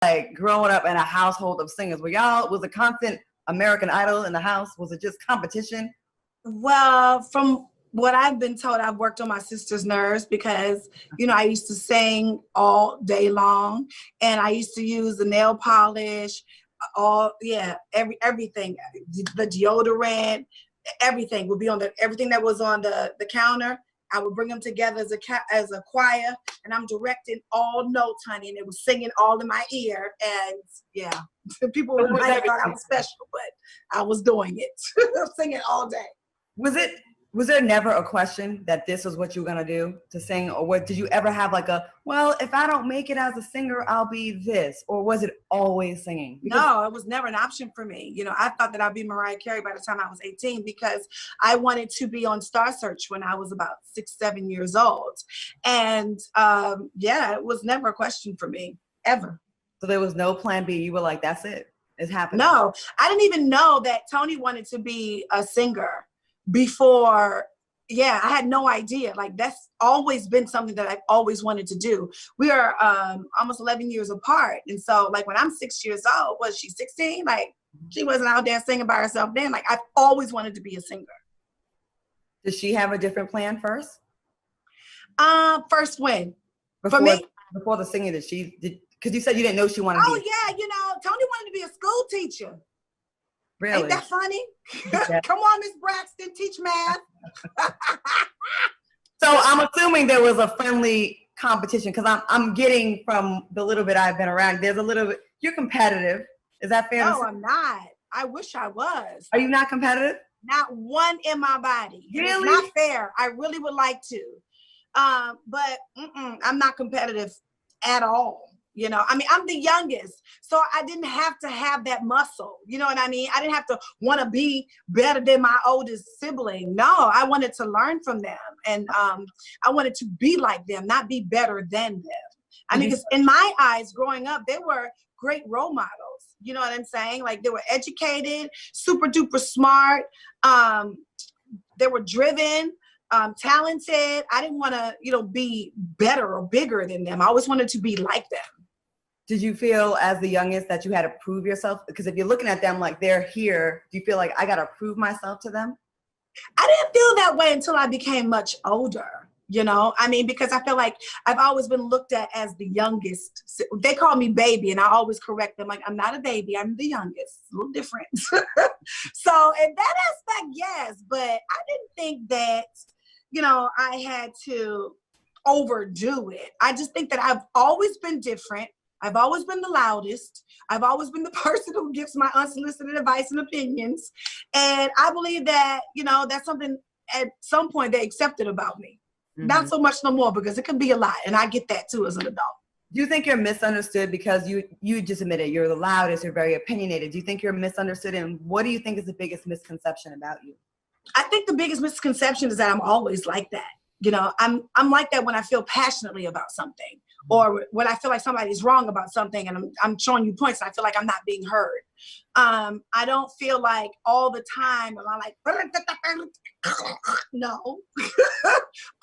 like growing up in a household of singers? Was a constant American Idol in the house? Was it just competition? Well, from what I've been told, I've worked on my sister's nerves because, you know, I used to sing all day long, and I used to use the nail polish, everything, the deodorant, everything would be on everything that was on the counter. I would bring them together as a choir, and I'm directing all notes, honey, and it was singing all in my ear. And yeah, people might have thought I was special, but I was doing it, singing all day. Was there never a question that this was what you were gonna do, to sing, or what? Did you ever have like well, if I don't make it as a singer, I'll be this, or was it always singing? No, it was never an option for me. You know, I thought that I'd be Mariah Carey by the time I was 18 because I wanted to be on Star Search when I was about 6, 7 years old. And yeah, it was never a question for me, ever. So there was no plan B. You were like, that's it. It's happening. No, I didn't even know that Toni wanted to be a singer before. Yeah, I had no idea. Like, that's always been something that I've always wanted to do. We are almost 11 years apart. And so, like, when I'm 6 years old, was she 16? Like, she wasn't out there singing by herself then. Like, I've always wanted to be a singer. Does she have a different plan first? First when? For me? Before the singing, did she, because you said you didn't know she wanted to be. Oh, yeah, you know, Toni wanted to be a school teacher. Really? Ain't that funny? Yeah. Come on, Miss Braxton, teach math. So I'm assuming there was a friendly competition, because I'm getting from the little bit I've been around, there's a little bit, you're competitive. Is that fair? No, I'm not. I wish I was. Are you not competitive? Not one in my body. Really? It's not fair. I really would like to. But I'm not competitive at all. You know, I mean, I'm the youngest, so I didn't have to have that muscle. You know what I mean? I didn't have to want to be better than my oldest sibling. No, I wanted to learn from them. And I wanted to be like them, not be better than them. I mean, because in my eyes, growing up, they were great role models. You know what I'm saying? Like, they were educated, super duper smart. They were driven. Talented. I didn't want to, you know, be better or bigger than them. I always wanted to be like them. Did you feel as the youngest that you had to prove yourself? Because if you're looking at them like they're here, do you feel like I got to prove myself to them? I didn't feel that way until I became much older. You know, I mean, because I feel like I've always been looked at as the youngest. They call me baby, and I always correct them. Like, I'm not a baby, I'm the youngest. A little different. So in that aspect, yes, but I didn't think that, you know, I had to overdo it. I just think that I've always been different. I've always been the loudest. I've always been the person who gives my unsolicited advice and opinions. And I believe that, you know, that's something at some point they accepted about me. Mm-hmm. Not so much no more, because it can be a lot. And I get that too as an adult. Do you think you're misunderstood because you just admitted you're the loudest, you're very opinionated? Do you think you're misunderstood? And what do you think is the biggest misconception about you? I think the biggest misconception is that I'm always like that. You know, I'm like that when I feel passionately about something, or when I feel like somebody's wrong about something and I'm showing you points and I feel like I'm not being heard. I don't feel like all the time am I like, no,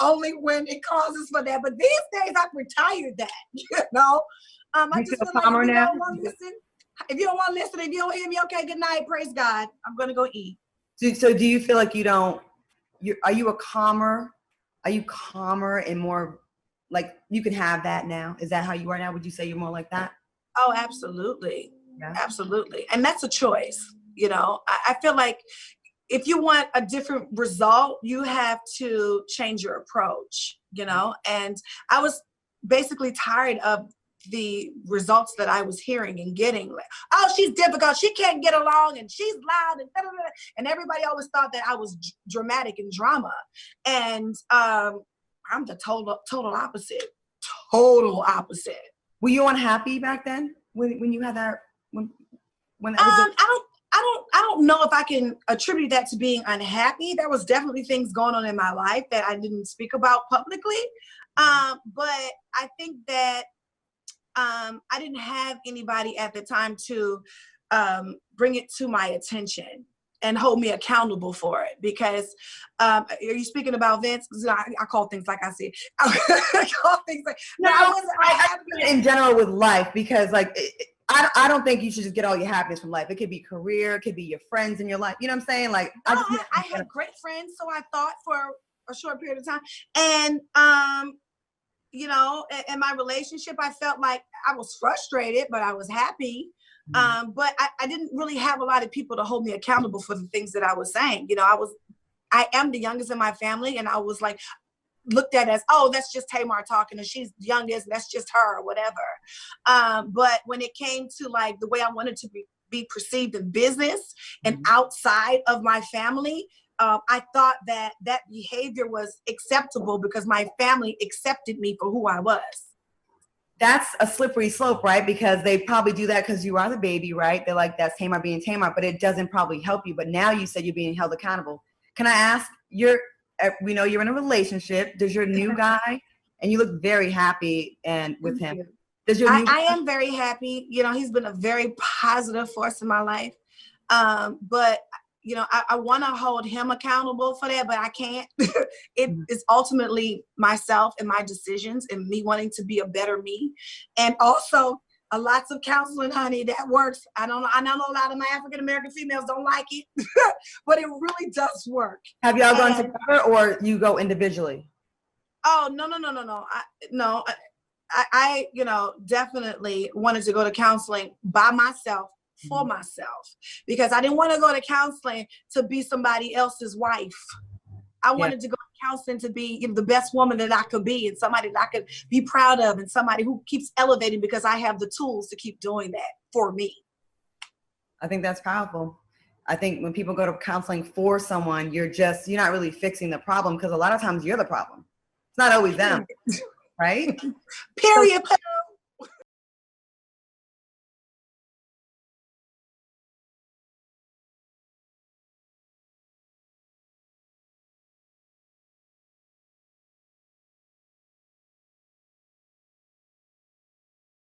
only when it causes for that. But these days I've retired that, you know. I just feel like if you don't want to listen, if you don't want to listen, if you don't hear me, okay, good night, praise God, I'm going to go eat. So do you feel like are you calmer and more like you can have that now? Is that how you are now? Would you say you're more like that? Oh, absolutely. Yeah. Absolutely. And that's a choice. You know, I feel like if you want a different result, you have to change your approach, you know, and I was basically tired of the results that I was hearing and getting. Like, oh, she's difficult, she can't get along, and she's loud, and everybody always thought that I was dramatic and drama. And I'm the total opposite. Total opposite. Were you unhappy back then when you had that? When that was I don't know if I can attribute that to being unhappy. There was definitely things going on in my life that I didn't speak about publicly. But I think that I didn't have anybody at the time to bring it to my attention. and hold me accountable for it. Because are you speaking about Vince? I call things like I said. I call things like no. I in general with life, because like I don't think you should just get all your happiness from life. It could be career, it could be your friends in your life. You know what I'm saying? Like I had great friends, so I thought for a short period of time, and you know, in my relationship, I felt like I was frustrated, but I was happy. But I didn't really have a lot of people to hold me accountable for the things that I was saying. You know, I am the youngest in my family, and I was like looked at as, oh, that's just Tamar talking, and she's the youngest, that's just her, or whatever. But when it came to like the way I wanted to be perceived in business and outside of my family, I thought that behavior was acceptable because my family accepted me for who I was. That's a slippery slope, right? Because they probably do that because you are the baby, right? They're like, that's Tamar being Tamar, but it doesn't probably help you. But now you said you're being held accountable. Can I ask, we know you're in a relationship. Does your new guy, and you look very happy and with him. Does your I am very happy. You know, he's been a very positive force in my life. But you know, I want to hold him accountable for that, but I can't. It is ultimately myself and my decisions and me wanting to be a better me. And also lots of counseling, honey, that works. I know a lot of my African-American females don't like it, but it really does work. Have y'all gone together or you go individually? Oh, no. I, you know, definitely wanted to go to counseling by myself, for myself, because I didn't want to go to counseling to be somebody else's wife. I wanted to go to counseling to be, you know, the best woman that I could be, and somebody that I could be proud of, and somebody who keeps elevating because I have the tools to keep doing that for me. I think that's powerful. I think when people go to counseling for someone, you're not really fixing the problem, because a lot of times you're the problem. It's not always them, right? Period.